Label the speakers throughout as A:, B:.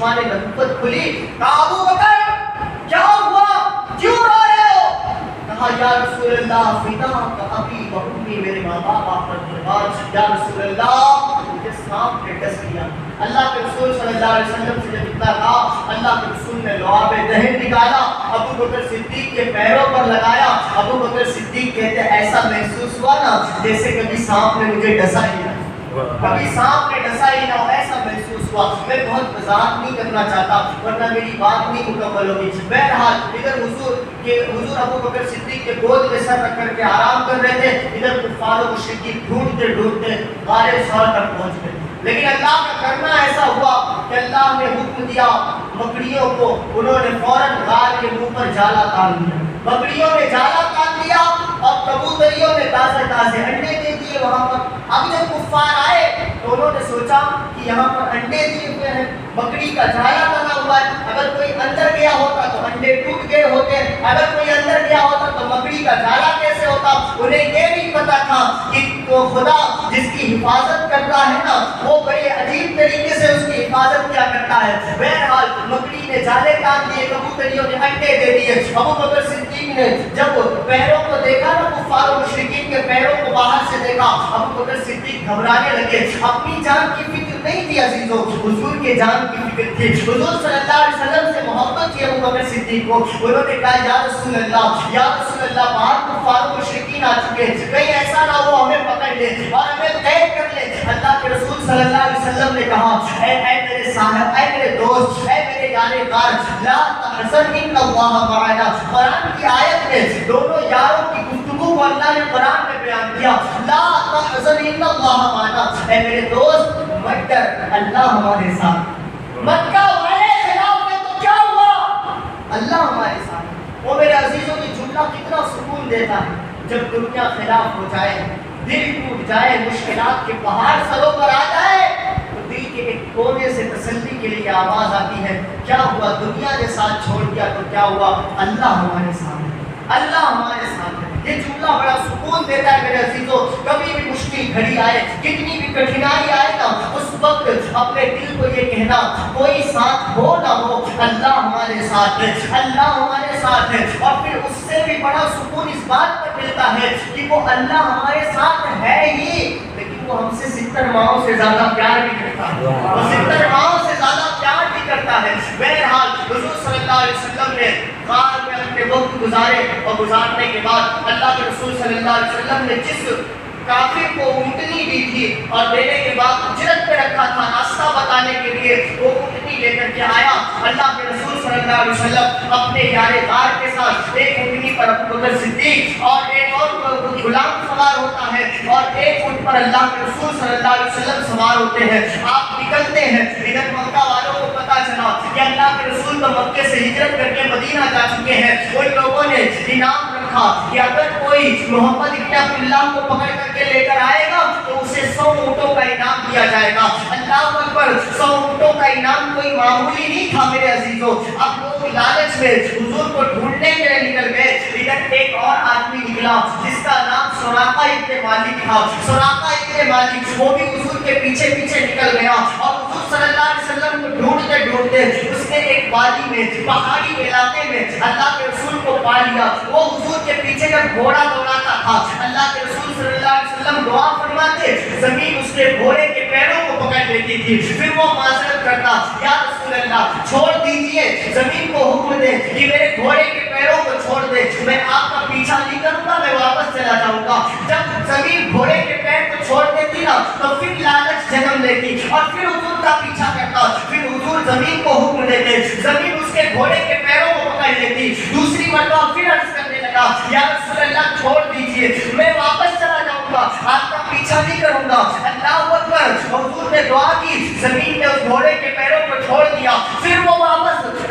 A: چشمان نبوت کھلی. کہا ابو بکر کیا ہوا, کیوں رو رہے ہو؟ کہا یا رسول اللہ فداک ابی و امی, میرے ماں باپ آپ پر قربان. یا رسول اللہ مجھے سانپ نے ڈس لیا. اللہ کے رسول صلی اللہ علیہ وسلم سے جب اتنا کہا, اللہ کے رسول نے لعاب دہن نکالا, ابو بکر صدیق کے پیروں پر لگایا. ابو بکر صدیق کہتے ایسا محسوس ہوا نا جیسے کبھی سانپ نے مجھے ڈسا ہی نہ, کبھی سانپ نے ڈسا ہی نہ ہو, ایسا محسوس ہوا. میں بہت وضاحت نہیں کرنا چاہتا ورنہ میری بات نہیں مکمل ہوگی. بہرحال ادھر حضور ابو بکر صدیق کے گود میں سر رکھ کر کے آرام کر رہے تھے, ادھر کفار و مشرکین ڈھونڈتے ڈھونڈتے غار ثور تک پہنچ گئے. لیکن اللہ کا کرنا ایسا ہوا کہ اللہ نے حکم دیا مکڑیوں کو, انہوں نے فوراً غار کے منہ پر جالا تان دیا. بکریوں نے جالا تان دیا اور کبوتریوں نے تازے تازے انڈے دے دیے وہاں پر. اب جب کفار آئے تو انہوں نے سوچا کہ یہاں پر انڈے دیے ہوئے ہیں, بکری کا جالا بنا ہوا ہے, اگر کوئی اندر گیا ہوتا تو انڈے ٹوٹ گئے ہوتے, اگر کوئی اندر گیا ہوتا تو مکڑی کا جالا کیسے ہوتا. انہیں یہ نہیں پتا تھا کہ خدا جس کی حفاظت کرتا ہے نا وہ بڑے عجیب طریقے سے اس کی حفاظت کیا کرتا ہے. بہرحال مکڑی نے جالے تان دیے, کبوتریوں نے انڈے دے دیے. ابو بکر صدیق نے جب پیروں کو دیکھا نا, کفار و مشرکین کے پیروں کو باہر سے دیکھا, ابو بکر صدیق گھبرانے لگے. اپنی جان کی فکر نہیں تھی عزیزوں, حضور کے جان کی فکر تھی. حضور صلی اللہ علیہ وسلم سے محبت تھی ابو بکر صدیق کو. انہوں نے کہا یا رسول اللہ, یا رسول اللہ, باہر کفار و مشرکین آ چکے ہیں, کہیں ایسا نہ ہو ہمیں پکڑ لے اور ہمیں قید کر لے. اللہ کے رسول صلی اللہ علیہ وسلم نے کہا اے میرے صاحب, اے میرے دوست, اے میرے یار غار, لا تحزن ان اللہ معنا. قرآن کی آیت میں دونوں یاروں کی گفتگو کو اللہ نے قرآن میں بیان کیا, لا تحزن ان اللہ معنا. اے میرے دوست مت ڈر, اللہ ہمارے ساتھ. مکہ والے خلاف ہے تو کیا ہوا, اللہ ہمارے ساتھ. وہ میرے عزیزوں کی جملہ کتنا سکون دیتا ہے جب دنیا خلاف ہو جائے, دل ٹوٹ جائے, مشکلات کے پہاڑ سروں پر آ جائے تو دل کے ایک کونے سے تسلی کے لیے آواز آتی ہے, کیا ہوا, دنیا نے ساتھ چھوڑ دیا تو کیا ہوا, اللہ ہمارے ساتھ ہے, اللہ ہمارے ساتھ ہے. یہ جملہ بڑا سکون دیتا ہے میرے عزیزوں. کبھی بھی مشکل گھڑی آئے, کتنی بھی کٹھنائی آئے نا, اس وقت اپنے دل کو یہ کہنا کوئی ساتھ ہو نہ ہو, اللہ ہمارے ساتھ ہے, اللہ ہمارے ساتھ ہے. اور پھر اس سے بھی بڑا سکون اس بات پر ملتا ہے کہ وہ اللہ ہمارے ساتھ ہے ہی, لیکن وہ ہم سے 70 ماہوں سے زیادہ پیار بھی کرتا ہے, وہ 70 ماہوں سے زیادہ پیار بھی کرتا ہے. بہرحال حضور صلی اللہ علیہ وسلم نے غار میں اپنے وقت گزارے, اور گزارنے کے بعد اللہ کے رسول صلی اللہ علیہ وسلم نے جس کافر کو اونٹنی دی تھی اور دینے کے بعد اجرت پہ رکھا تھا ناشتہ بتانے کے لیے, وہ اونٹنی لے کر کے آیا. اللہ کے رسول صلی اللہ علیہ وسلم اپنے یار غار کے ساتھ ایک اونٹنی پر ابو بکر صدیق اور ایک اور غلام سوار ہوتا ہے, اور ایک اونٹ پر اللہ کے رسول صلی اللہ علیہ وسلم سوار ہوتے ہیں. آپ نکلتے ہیں, ادھر مکہ والوں کو پتا چلا کہ اللہ کے رسول تو مکے سے ہجرت کر کے مدینہ جا چکے ہیں. ان لوگوں نے انعام رکھا کہ اگر کوئی محمد ابن عبداللہ کو پکڑ کر کے لے کر آئے گا تو اسے 100 اونٹوں کا انعام دیا جائے گا. اللہ اکبر, 100 اونٹوں کا انعام کوئی معمولی نہیں تھا میرے عزیزوں. اب لوگ لالچ میں حضور کو ڈھونڈنے کے لیے نکل گئے. ادھر ایک اور آدمی نکلا جس کا نام سراقہ ابن مالک تھا. سراقہ ابن مالک وہ بھی حضور کے پیچھے پیچھے نکل گیا, اور حضور صلی اللہ علیہ وسلم کو ڈھونڈتے ڈھونڈتے اس نے ایک وادی میں, پہاڑی علاقے میں اللہ کے رسول کو پا لیا. وہ حضور کے پیچھے جب گھوڑا دوڑاتا تھا, اللہ کے رسول صلی اللہ علیہ وسلم دعا فرماتے, زمین اس کے گھوڑے کے پیروں کو پکڑ لیتی تھی. پھر وہ معذرت کرتا, یا رسول اللہ چھوڑ دیجئے, زمین کو حکم دے کہ میرے گھوڑے کے پیروں کو چھوڑ دے, میں آپ کا پیچھا نہیں کروں گا, میں واپس چلا جاؤں گا. جب زمین گھوڑے کے پیر کو چھوڑ دیتی نا تو پھر لالچ جنم لیتی اور پھر حضور کا پیچھا کرتا. پھر حضور زمین کو حکم دیتے, زمین اس کے گھوڑے کے پیروں کو پکڑ لیتی. دوسری مرتبہ پھر عرض کرنے لگا, یا رسول اللہ چھوڑ دیجئے, میں واپس چلا جاؤں گا, آپ کا پیچھا نہیں کروں گا. اللہ اکبر, حضور نے دعا کی, زمین نے اس گھوڑے کے پیروں کو چھوڑ دیا. پھر وہ واپس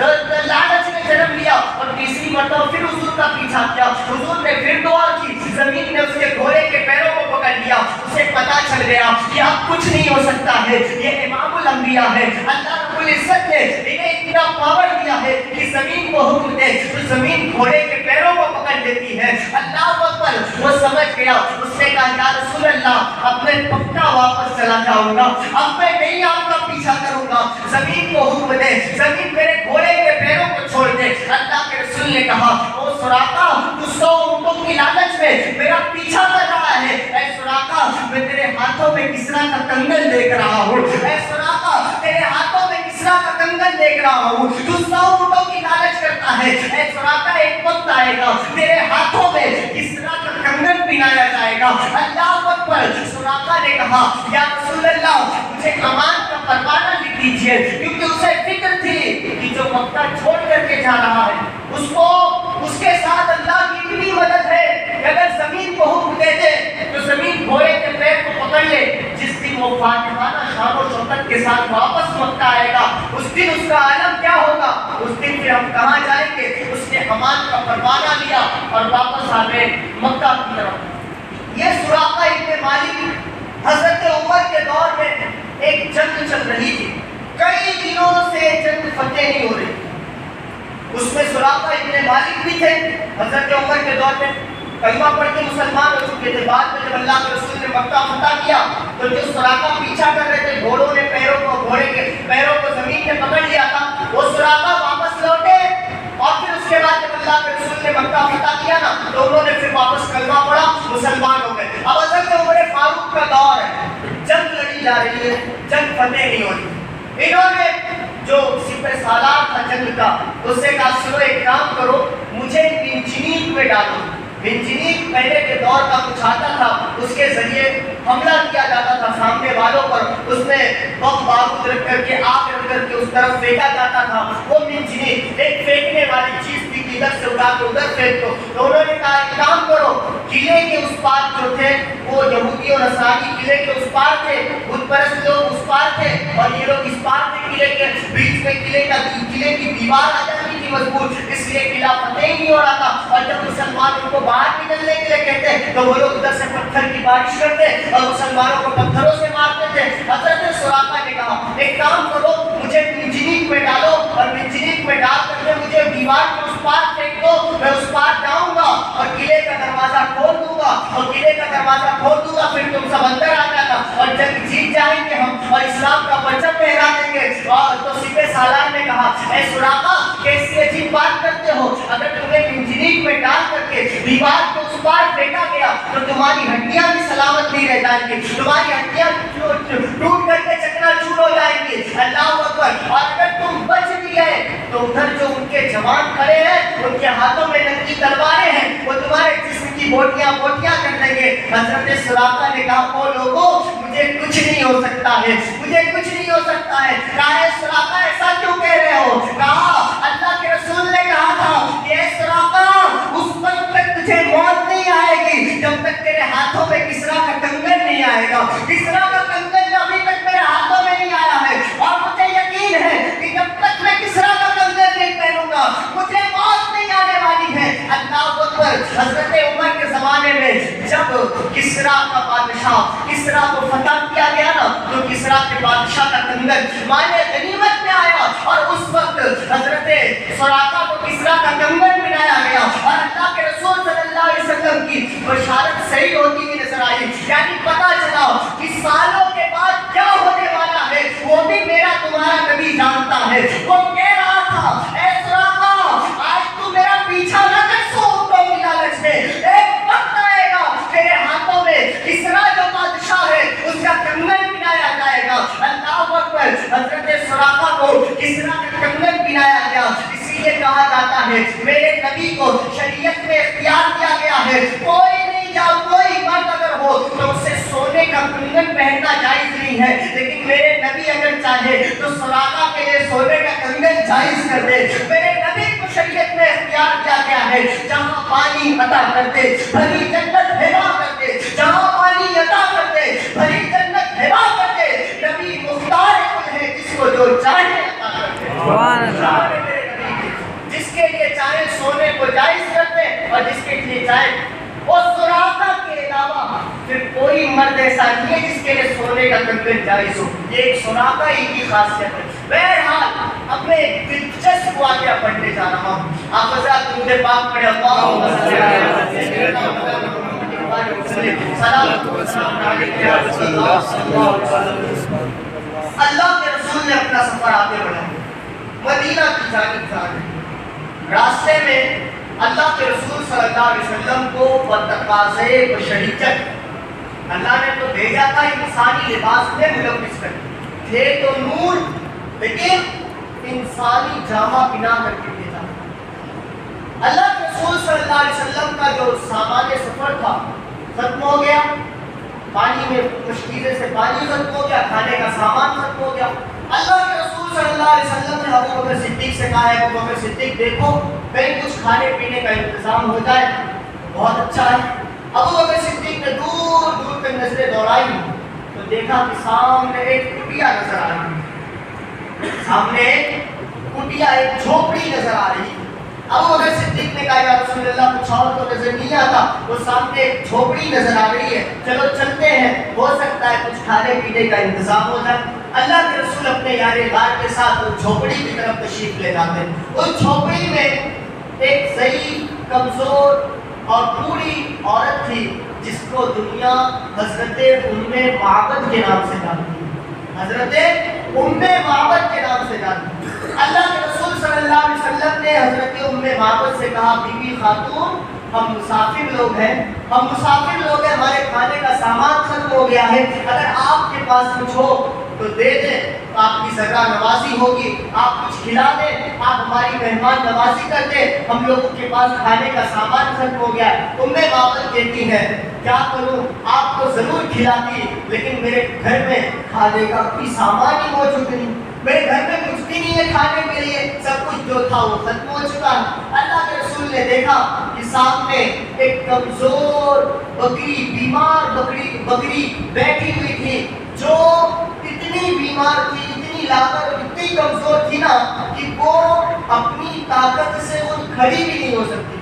A: لالچ نے جنم لیا اور تیسری مرتبہ پھر حضور کا پیچھا کیا. حضور نے پھر دعا کی, زمین نے اس کے گھوڑے کے پیروں کو پکڑ لیا. اسے پتا چل گیا کہ اب کچھ نہیں ہو سکتا ہے, یہ امام الانبیاء ہے. اللہ رب العزت نے انہیں اتنا پاور دیا ہے کہ زمین کو حکم دے تو زمین گھوڑے کے پیروں کو پکڑ لیتی ہے. اللہ اکبر, وہ سمجھ گیا. اس نے کہا, یا رسول اللہ اب میں پکا واپس چلا جاؤں گا, اب میں نہیں آپ کا پیچھا کروں گا. زمین کو حکم دے، زمین میرے گھوڑے کے پیروں کو چھوڑ دے۔ اللہ کے رسول نے کہا او سراقہ تو 100 اونٹوں کی لالچ میں میرا پیچھا کر رہا ہے، اے سراقہ میں تیرے ہاتھوں میں کسرا کا کنگن دیکھ رہا ہوں، اے سراقہ تیرے ہاتھوں میں کسرا کا کنگن دیکھ رہا ہوں، تو 100 اونٹوں کی لالچ کرتا ہے، اے سراقہ ایک وقت آئے گا تیرے ہاتھوں میں کسرا کا کنگن پہنایا جائے گا۔ اللہ اکبر۔ سراقہ نے کہا یا رسول اللہ مجھے امان کا پروانہ لکھ دیجئے، کیونکہ اسے فکر تھی کہ جو مکہ چھوڑ کر کے جا رہا ہے اس کو اس کے ساتھ اللہ کی اتنی مدد ہے کہ اگر زمین کو حکم دے دے تو زمین گھوڑے کے پیر کو پکڑ لے۔ جس دن وہ فاتحانہ شان و شوکت کے ساتھ واپس مکہ آئے گا اس دن اس کا عالم کیا ہوگا، اس دن پھر ہم کہاں جائیں گے۔ اس نے امان کا پروانہ لیا اور واپس آ گئے مکہ کی طرف۔ یہ سراقہ ابن مالک حضرت عمر کے دور میں ایک جنگ چل رہی تھی، کئی دنوں سے جنگ فتح نہیں ہو رہی، اس میں سراقہ ابن مالک بھی تھے۔ حضرت عمر کے دور میں کلمہ پڑھ کے مسلمان ہو چکے تھے، بعد میں جب اللہ کے رسول نے مکہ فتح کیا تو جو سراقہ پیچھا کر رہے تھے، گھوڑوں نے گھوڑے کے پیروں کو زمین میں پکڑ لیا تھا، وہ سراقہ واپس لوٹے اور پھر اس کے بعد جب اللہ کے رسول نے مکہ فتح کیا نا تو انہوں نے پھر واپس کلمہ پڑھا، مسلمان ہو گئے۔ اب حضرت عمر فاروق کا دور ہے، جنگ لڑی جا رہی ہے، جنگ فتح نہیں ہو رہی۔ انہوں نے جو سپہ سالار تھا جنگ کا اس سے کہا سنو ایک کام کرو، مجھے منجنیق میں ڈالو۔ منجنیق پہلے کے دور کا کچھ آتا تھا، اس کے ذریعے حملہ کیا جاتا تھا سامنے والوں پر، اس میں بم بارود رکھ کر کے آگ رکھ کر کے اس طرف پھینکا جاتا تھا۔ وہ منجنیق ایک پھینکنے والی چیز تھی کہ ادھر سے اٹھا کے ادھر پھینک دو۔ تو انہوں نے کہا ایک کام کرو، قلعے کے اس پار جو تھے وہ یہودی اور نصرانی قلعے کے اس پار تھے، بت پرست لوگ اس پار تھے اور یہ لوگ اس پار تھے، قلعے کے بیچ میں قلعے کی دیوار آ جاتی تھی مضبوط، اس لیے قلعہ فتح ہی نہیں ہو رہا تھا۔ اور جب مسلمان ان کو باہر نکلنے کے لیے کہتے تو وہ لوگ ادھر سے پتھر کی بارش کرتے اور مسلمانوں کو پتھروں سے مارتے تھے۔ حضرت سراقہ نے کہا ایک کام کرو، مجھے منجنیق میں ڈالو اور منجنیق میں ڈال کر کے مجھے دیوار کے اس پار پھینک دو، میں اس پار جاؤں گا اور قلعے کا دروازہ کھول دوں گا اور قلعے کا دروازہ کھول دوں گا، پھر تم سب اندر آ جانا اور جنگ جیت جائیں گے ہم اور اسلام کا پرچم پھہرا دیں گے۔ اور تو سپہ سالار نے کہا اے سراقہ کیسی عجیب بات کرتے ہو، اگر تمہیں منجنیق میں ڈال کر کے دیوار کو اس پار پھینکا گیا تو تمہاری ہڈیاں بھی سلامت نہیں رہ جائیں گی، تمہاری ہڈیاں ٹوٹ کر کے چکنا چور ہو جائیں گی۔ اللہ اکبر۔ اور اگر تم بچ بھی گئے تو ادھر جو ان کے جوان کھڑے ہیں ان کے ہاتھوں میں ننگی تلواریں ہیں، وہ تمہارے جسم کی بوٹیاں کر دیں گے۔ حضرت سراقہ نے کہا او لوگوں مجھے کچھ نہیں ہو سکتا ہے، مجھے کچھ نہیں ہو سکتا ہے۔ کہا اے سراقہ ایسا کیوں کہہ رہے ہو؟ کہا اللہ کے رسول نے کہا تھا کہ اے سراقہ اس وقت تک تجھے موت نہیں آئے گی جب تک تیرے ہاتھوں میں کسرا کا کنگن نہیں آئے گا۔ کسرا کا کنگن ابھی تک میرے ہاتھوں میں نہیں آیا ہے اور مجھے یقین ہے کہ جب تک میں کسرا کا کنگن نہیں پہنوں گا مجھے موت نہیں آنے والی ہے۔ اللہ اکبر۔ حضرت عمر کے زمانے میں جب کسرا کا بادشاہ کسرا کو فتح کیا گیا نا تو کسرا کے بادشاہ کا کنگن مانے غنیمت میں آیا اور اس وقت حضرت سراقہ کو کسرا کا کنگن پہنایا گیا اور اللہ کے رسول صلی اللہ علیہ وسلم کی بشارت صحیح ہوتی ہوئی نظر آئی، یعنی پتہ چلا کہ سالوں کے بعد کیا ہونے والا ہے وہ بھی میرا تمہارا نبی جانتا ہے۔ وہ کہہ رہا تھا اے سراقہ آج تو میرا پیچھا نہ کر سو اونٹوں کی لالچ میں، ایک وقت آئے گا تیرے ہاتھوں میں کسرا جو بادشاہ ہے اس کا کنگن پہنایا جائے گا۔ اللہ اکبر۔ حضرت سراقہ کو کسرا کا کنگن پہنایا گیا، اسی لیے کہا جاتا ہے میرے نبی کو شریعت میں اختیار دیا گیا ہے کوئی نہیں جا کوئی مرد اگر ہو تو اسے سونے کا کنگن پہننا جائز نہیں ہے، لیکن میرے نبی اگر چاہے تو سراقہ کے لیے سونے کا کنگن جائز کر دے۔ میرے نبی کو شریعت میں اختیار دیا گیا ہے جہاں پانی عطا کرتے بھری جنت ہبا کرتے، جہاں پانی عطا کرتے بھری جنت ہبا کرتے، نبی مختار کل ہے جس کو جو چاہے عطا کرتے۔ سبحان اللہ۔ جس کے لیے چاہے سونے کو جائز کرتے اور جس کے لیے چاہے اور سراقہ کے علاوہ پھر کوئی مرد ایسا نہیں ہے جس کے لیے سونے کا کنگن جائز ہو، یہ ایک سراقہ ہی کی خاصیت ہے۔ بہرحال اب میں ایک دلچسپ واقعہ پڑھنے جا رہا ہوں، آپ حضرات درود پاک پڑھیں اللہم صلی اللہ علیہ وسلم۔ اللہ کے رسول نے اپنا سفر آگے بڑھایا، مدینہ کی جانب جا رہے، راستے میں اللہ کے رسول صلی اللہ علیہ وسلم کو بتقاضے بشریت اللہ نے تو بھیجا تھا انسانی لباس میں ملبس کر، تھے تو نور لیکن انسانی جامہ بنا کر کے بھیجا۔ اللہ کے رسول صلی اللہ علیہ وسلم کا جو سامان سفر تھا ختم ہو گیا، پانی میں کچھ چیزیں سے پانی ختم ہو گیا، کھانے کا سامان ختم ہو گیا۔ اللہ کے رسول صلی اللہ علیہ وسلم نے ابو بکر صدیق سے کہا ہے، ابو بکر صدیق دیکھو کہیں کچھ کھانے پینے کا انتظام ہو جائے بہت اچھا ہے۔ ابو بکر صدیق نے دور دور تک نظریں دوڑائی تو دیکھا کہ سامنے ایک کٹیا نظر آ رہی، سامنے ایک کٹیا، ایک جھوپڑی نظر آ رہی۔ ابو بکر صدیق نے کہا یا رسول اللہ کچھ اور تو نظر نہیں آتا، وہ سامنے ایک جھوپڑی نظر آ رہی ہے، چلو چلتے ہیں، ہو سکتا ہے کچھ کھانے پینے کا انتظام ہو جائے۔ اللہ کے رسول اپنے یار غار کے ساتھ اس جھوپڑی کی طرف تشریف لے جاتے ہیں۔ اس جھوپڑی میں ایک ضعیف، کمزور اور بوڑھی عورت تھی جس کو دنیا حضرت ام معبد کے نام سے جانتی ہے، حضرت ام معبد کے نام سے جانتی ہے۔ اللہ کے رسول صلی اللہ علیہ وسلم نے حضرت ام معبد سے کہا بی بی خاتون ہم مسافر لوگ ہیں، ہمارے کھانے کا سامان ختم ہو گیا ہے، اگر آپ کے پاس کچھ ہو تو دے دیں، آپ کی سزا نوازی ہوگی، آپ کچھ کھلا دیں، آپ ہماری مہمان نوازی کر دیں، ہم لوگوں کے پاس کھانے کا سامان ختم ہو گیا ہے۔ ام معبد کہتی ہے کیا کروں، آپ کو ضرور کھلاتی لیکن میرے گھر میں کھانے کا کوئی سامان ہی موجود نہیں، میرے گھر میں کچھ بھی نہیں ہے کھانے کے لیے، سب کچھ جو تھا وہ ختم ہو چکا ہے۔ اللہ کے رسول نے دیکھا کہ سامنے ایک کمزور بکری، بیمار بکری بیٹھی ہوئی تھی جو اتنی بیمار تھی، اتنی لاغر اور اتنی کمزور تھی نا کہ وہ اپنی طاقت سے خود کھڑی بھی نہیں ہو سکتی،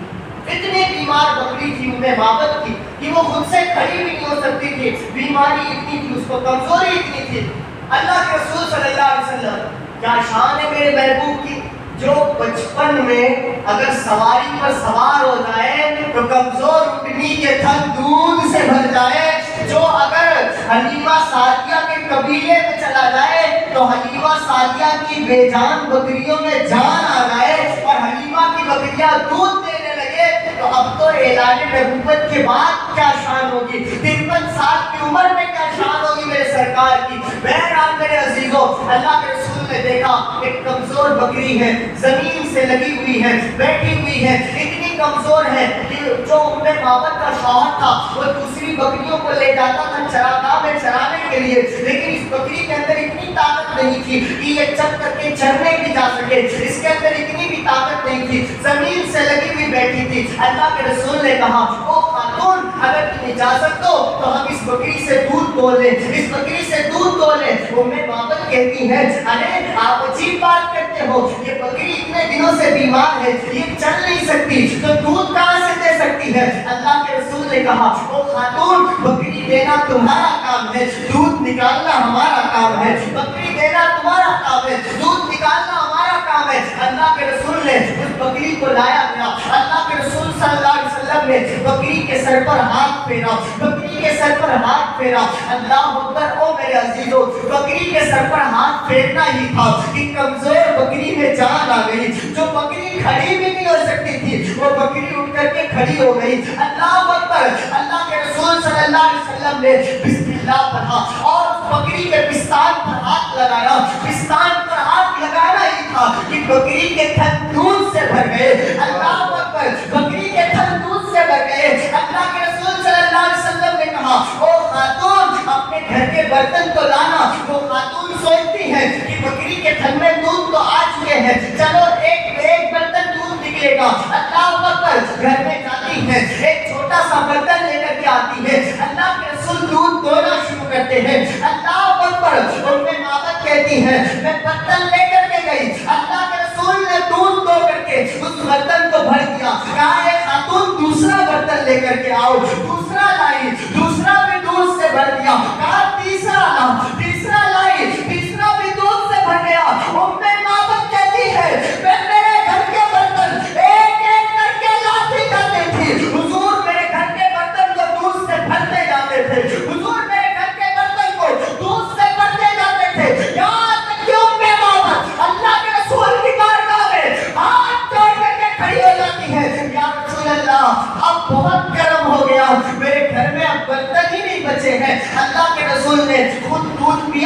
A: اتنی بیمار بکری تھی ام معبد کی کہ وہ خود سے کھڑی بھی نہیں ہو سکتی تھی، بیماری اتنی تھی، اس کو کمزوری اتنی تھی۔ اللہ کے رسول صلی اللہ علیہ وسلم کیا شان ہے میرے محبوب کی، جو بچپن میں اگر سواری پر سوار ہو جائے تو کمزور اٹھنی کے تھن دودھ سے بھر جائے، جو اگر حلیمہ سعدیہ کے قبیلے میں چلا جائے تو حلیمہ سعدیہ کی بے جان بکریوں میں جان آ جائے اور حلیمہ کی بکریاں دودھ دینے لگے، تو اب تو اعلان نبوت کے بعد کیا شان ہوگی، 53 سال کی عمر میں کیا شان ہوگی میرے سرکار کی۔ بہرحال میرے عزیزوں، اللہ کے رسول نے دیکھا ایک کمزور بکری ہے، زمین سے لگی ہوئی ہے، بیٹھی ہوئی ہے، اتنی کمزور ہے کہ جو ام معبد کا شوہر تھا وہ دوسری بکریوں کو لے جاتا تھا چراگاہ میں چرانے کے لیے، لیکن اس بکری کے اندر اتنی طاقت نہیں تھی کہ یہ چل کر کے چرنے بھی جا سکے، اس کے اندر اتنی بھی طاقت نہیں تھی، زمین سے لگی ہوئی بیٹھی تھی۔ اللہ کے رسول نے کہا او خاتون اگر تم اجازت دو تو ہم اس بکری سے دودھ دو لیں، اس بکری سے دودھ دو لیں۔ ام معبد کہتی ہے ارے آپ عجیب بات کرتے ہو، یہ بکری اتنے دنوں سے بیمار ہے، یہ چل نہیں سکتی تو دودھ کہاں سے دے سکتی ہے؟ اللہ کے رسول نے کہا او خاتون بکری دینا تمہارا کام ہے، دودھ نکالنا ہمارا کام ہے، بکری دینا تمہارا کام ہے، دودھ نکالنا ہمارا کام ہے۔ اللہ کے رسول نے اس بکری کو لایا گیا، اللہ کے رسول صلی اللہ علیہ وسلم نے بکری کے سر پر ہاتھ پھیرا، بکری کے سر پر ہاتھ پھیرا، اللہ اکبر۔ او میرے عزیزو، بکری کے سر پر ہاتھ پھیرنا ہی تھا کہ کمزور بکری میں جان آ گئی، جو بکری کھڑی بھی نہیں ہو سکتی تھی وہ بکری اٹھ کر کے کھڑی ہو گئی۔ اللہ اکبر۔ اللہ کے رسول صلی اللہ علیہ وسلم نے بسم اللہ پڑھا اور اس بکری کے پستان پر ہاتھ لگایا، پستان پر ہاتھ لگانا ہی تھا کہ بکری کے تھن دودھ سے بھر گئے۔ اللہ اکبر۔ بکری کے تھن دودھ سے بھر گئے۔ اللہ کے رسول صلی اللہ علیہ وسلم نے کہا او خاتون اپنے گھر کے برتن تو لانا۔ وہ خاتون سوچتی ہے کہ بکری کے تھن میں دودھ تو آ چکے ہیں، چلو ایک برتن دودھ نکلے گا۔ اللہ اکبر۔ گھر میں جاتی ہے، ایک چھوٹا سا برتن لے کر کے آتی ہے، اللہ کے رسول دودھ دونا شروع کرتے ہیں۔ اللہ اکبر۔ ام معبد کہتی ہے میں برتن لے کر کے گئی، اللہ کے رسول نے دودھ دو کر کے اس برتن کو بھر دیا، کہا اے خاتون دوسرا برتن لے کر کے آؤ، دوسرا لائی، دوسرا بھی دودھ سے بھر دیا، کہا تیسرا لا، تیسرا لائی، تیسرا بھی دودھ سے بھر گیا۔ ام معبد کہتی ہے میں میرے گھر کے برتن ایک ایک کر کے لاتی جاتی تھی، حضور میرے گھر کے برتن کو دودھ سے بھرتے جاتے تھے، حضور میرے گھر کے برتن کو دودھ سے بھرتے جاتے تھے، یا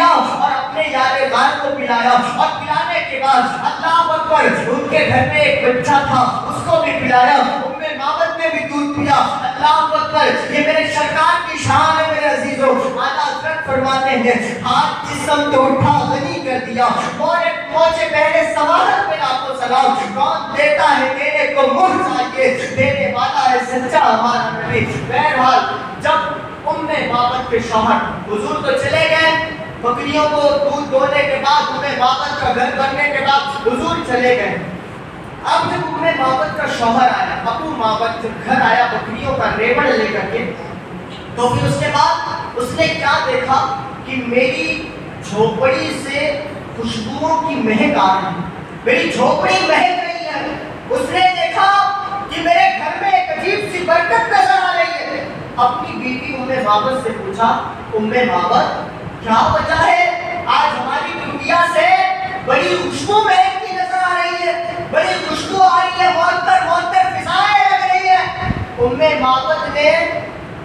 A: لیا اور اپنے یار غار کو پلایا، اور پلانے کے بعد اللہ اکبر ان کے گھر میں ایک بچہ تھا اس کو بھی پلایا، معبد میں بھی دودھ پیا۔ اللہ اکبر، یہ میرے سرکار کی شان ہے میرے عزیزوں۔ اعلیٰ حضرت فرماتے ہیں ہاتھ جسم تو اٹھا غنی کر دیا، پہنچے پہلے سوالت پہ لاکھوں سلام، کون دیتا ہے دینے کو منہ چاہیے، دینے والا ہے سچا ہمارا نبی۔ بہرحال جب معبد کے شوہر حضور تو چلے گئے، بکریوں کو دودھ دونے کے بعد معبد کا گھر بننے کے بعد حضور چلے گئے۔ اب جب معبد کا شوہر آیا، ابو معبد جب گھر آیا بکریوں کا ریوڑ لے کر کے، تو پھر اس کے بعد اس نے کیا دیکھا کہ میری جھوپڑی سے خوشبوؤں کی مہک آ رہی ہے، میری جھوپڑی مہک رہی ہے۔ اس نے دیکھا کہ میرے گھر میں ایک عجیب سی برکت نظر آ رہی ہے۔ اپنی بیوی معبد سے پوچھا، معبد کیا وجہ ہے آج ہماری بٹیا سے بڑی خوشبو مہکتی نظر آ رہی ہے، بڑی خوشبو آ رہی ہے، معطر معطر فضائیں لگ رہی ہے۔ معبد نے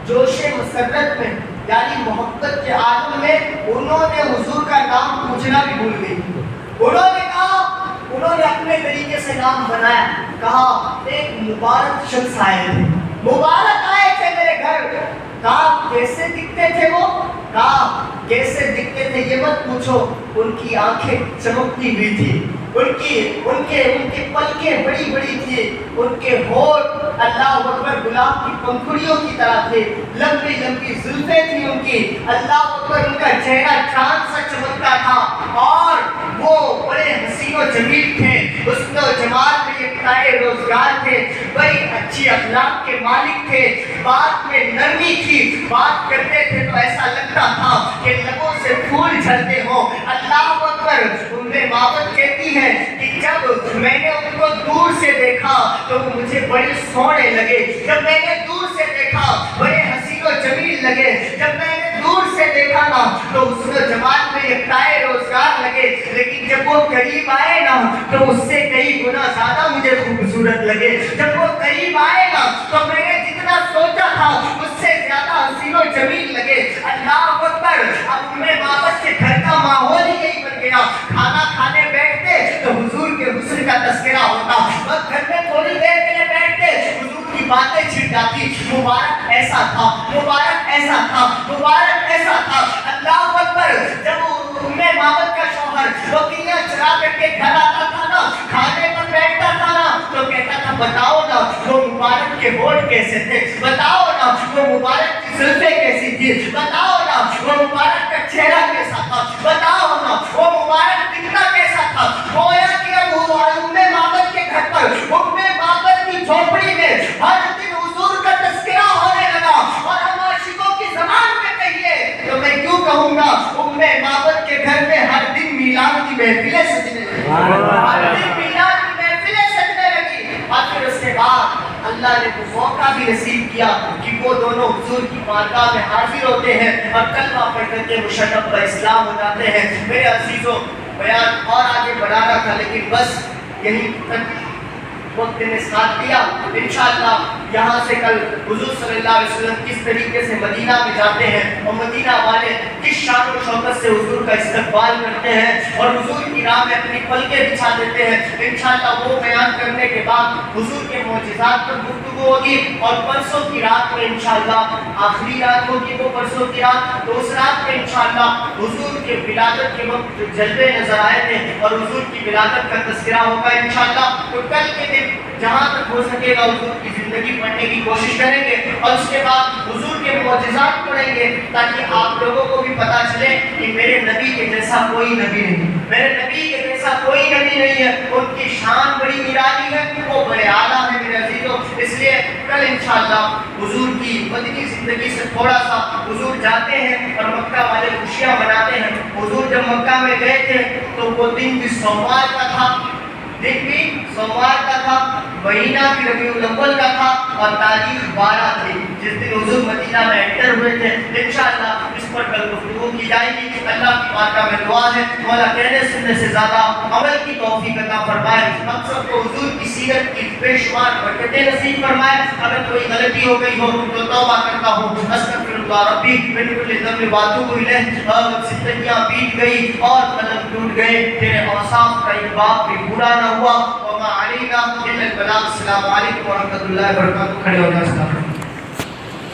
A: جوش مسرت میں یعنی محبت کے عالم میں انہوں نے حضور کا نام پوچھنا بھی بھول گئی۔ انہوں نے کہا، انہوں نے اپنے طریقے سے نام بنایا، کہا ایک مبارک شخص آئے تھے، مبارک آئے تھے میرے گھر۔ کہا کیسے دکھتے تھے وہ؟ کہا کیسے دکھتے تھے یہ مت پوچھو، ان کی آنکھیں چمکتی ہوئی تھی، ان کے پلکیں بڑی بڑی تھی، ان کے ہونٹ اللہ اکبر گلاب کی پنکھڑیوں کی طرح تھے، لمبی لمبی زلفیں تھی ان کی، اللہ اکبر ان کا چہرہ چاند سا چمکتا تھا، اور وہ بڑے حسین و جمیل تھے، حسن و جمال میں یکتائے روزگار تھے، بڑی اچھی اخلاق کے مالک تھے، بات میں نرمی تھی، بات کرتے تھے تو ایسا لگتا تھا کہ لبوں سے پھول جھڑتے ہوں۔ اللہ اکبر، معبد کہتی ہے کہ جب میں نے ان کو دور سے دیکھا تو وہ مجھے بڑے سونے لگے، جب میں نے دور سے دیکھا بڑے حسین و جمیل لگے، جب میں نے دور سے دیکھا نا تو حسن و جمال میں یکتائے روزگار لگے، لیکن جب وہ قریب آئے نا تو اس سے کئی گنا زیادہ مجھے خوبصورت لگے، جب وہ قریب آئے نا تو میں نے جتنا سوچا تھا اس سے زیادہ حسین و جمیل لگے۔ اللہ اکبر، اب معبد کے گھر کا ماحول ہی یہی بن گیا، کھانا کھانے بیٹھتے تو حضور کے حسن کا تذکرہ ہوتا، بس گھر میں تھوڑی دیر کے لیے بیٹھتے حضور کی باتیں چھڑ جاتی، مبارک ایسا تھا، مبارک ایسا تھا، مبارک ایسا تھا۔ اللہ اکبر، جب معبد کا شوہر بکریاں چرا کر کے گھر آتا تھا نا، کھانے پر بیٹھتا تھا نا تو کہتا تھا بتاؤ نا وہ مبارک کے ہونٹ کیسے تھے، بتاؤ نا وہ مبارک کی زلفیں کیسی تھی، بتاؤ نا وہ مبارک کا چہرہ کیسا تھا، بتاؤ نا وہ مبارک دکھنا کیسا تھا۔ گویا کہ معبد کے گھر پر معبد کی جھوپڑی میں ہر دن حضور کا تذکرہ ہونے لگا، اور ہم عاشقوں کی زبان میں کہیے تو میں کیوں کہوں گا معبد کے گھر میں ہر دن میلاد کی محفلیں سجنے لگی، ہر دن میلاد کی محفلیں سجنے لگی۔ اور پھر اس کے بعد اللہ نے وہ موقع بھی نصیب کیا کہ وہ دونوں حضور کی بارگاہ میں حاضر ہوتے ہیں اور کلمہ پڑھ کر کے مشرف پر اسلام ہو جاتے ہیں۔ میرے عزیزوں، بیان اور آگے بڑھانا تھا لیکن بس یہی وقت نے ساتھ دیا۔ انشاءاللہ یہاں سے کل حضور صلی اللہ علیہ وسلم کس طریقے سے مدینہ میں جاتے ہیں اور مدینہ والے کس شان و شوکت سے حضور کا استقبال کرتے ہیں اور حضور کی راہ میں اپنی پلکیں بچھا دیتے ہیں، انشاءاللہ وہ بیان کرنے کے بعد حضور کے معجزات پر گفتگو ہوگی، اور پرسوں کی رات میں انشاءاللہ آخری رات ہوگی، وہ پرسوں کی رات، تو اس رات میں انشاءاللہ حضور کے ولادت کے وقت جو جلوے نظر آئے تھے اور حضور کی ولادت کا تذکرہ ہوگا انشاءاللہ۔ تو کل کے دن جہاں تک ہو سکے گا حضور کی زندگی پڑھنے کی کوشش کریں گے اور اس کے بعد حضور کے معجزات پڑھیں گے تاکہ آپ لوگوں کو بھی پتہ چلے کہ میرے نبی کے جیسا کوئی نبی نہیں، میرے نبی کے جیسا کوئی نبی نہیں ہے، ان کی شان بڑی نرالی ہے، وہ بڑے اعلیٰ ہیں میرے عزیزوں۔ اس لیے کل انشاءاللہ حضور کی مدنی زندگی سے تھوڑا سا حضور جاتے ہیں اور مکہ والے خوشیاں مناتے ہیں۔ حضور جب مکہ میں گئے تھے تو وہ دن بھی سوموار کا تھا، دن بھی سوموار کا تھا، مہینہ بھی ربیع الاول کا تھا اور تاریخ 12 تھی جس دن حضور مدینہ میں انٹر ہوئے تھے۔ انشاءاللہ اس پر کل گفتگو کی جائے گی۔ اللہ کی بارگاہ میں دعا ہے مولا کہنے سننے سے زیادہ عمل کی توفیق عطا فرمائے، ہم سب کو حضور کی سیرت کی بے شمار برکتیں نصیب فرمائے۔ اگر کوئی غلطی ہو گئی ہو تو توبہ کرتا ہوں، استغفر استغفرullah ربی من کل ذنب واتوب الیہ. زندگیاں بیت گئی اور قدم ٹوٹ گئے، تیرے اوصاف کا ایک باب بھی پورا نہ ہوا. وما علینا الا البلاغ. السلام علیکم ورحمۃ اللہ وبرکاتہ. کھڑے ہو جائیں.